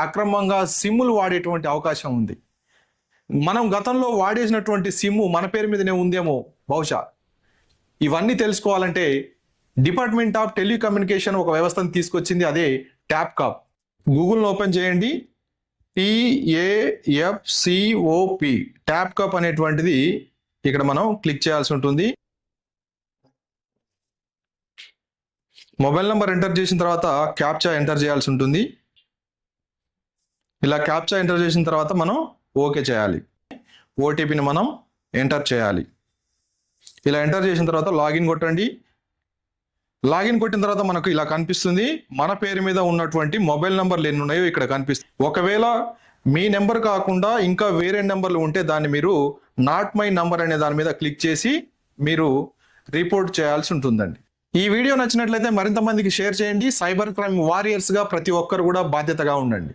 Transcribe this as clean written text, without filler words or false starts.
అక్రమంగా సిమ్ములు వాడేటువంటి అవకాశం ఉంది. మనం గతంలో వాడేసినటువంటి సిమ్ము మన పేరు మీదనే ఉందేమో బహుశా. ఇవన్నీ తెలుసుకోవాలంటే డిపార్ట్మెంట్ ఆఫ్ టెలికమ్యూనికేషన్ ఒక వ్యవస్థను తీసుకొచ్చింది, అదే ట్యాప్కాప్. గూగుల్ని ఓపెన్ చేయండి, TAFCOP, ట్యాప్కాప్ అనేటువంటిది ఇక్కడ మనం క్లిక్ చేయాల్సి ఉంటుంది. మొబైల్ నెంబర్ ఎంటర్ చేసిన తర్వాత క్యాప్చా ఎంటర్ చేయాల్సి ఉంటుంది. ఇలా క్యాప్చా ఎంటర్ చేసిన తర్వాత మనం ఓకే చేయాలి. ఓటీపీని మనం ఎంటర్ చేయాలి. ఇలా ఎంటర్ చేసిన తర్వాత లాగిన్ కొట్టండి. లాగిన్ కొట్టిన తర్వాత మనకు ఇలా కనిపిస్తుంది, మన పేరు మీద ఉన్నటువంటి మొబైల్ నెంబర్లు ఎన్ని ఉన్నాయో ఇక్కడ కనిపిస్తుంది. ఒకవేళ మీ నెంబర్ కాకుండా ఇంకా వేరే నెంబర్లు ఉంటే దాన్ని మీరు నాట్ మై నంబర్ అనే దాని మీద క్లిక్ చేసి మీరు రిపోర్ట్ చేయాల్సి ఉంటుందండి. ఈ వీడియో నచ్చినట్లయితే మరింత మందికి షేర్ చేయండి. సైబర్ క్రైమ్ వారియర్స్గా ప్రతి ఒక్కరు కూడా బాధ్యతగా ఉండండి.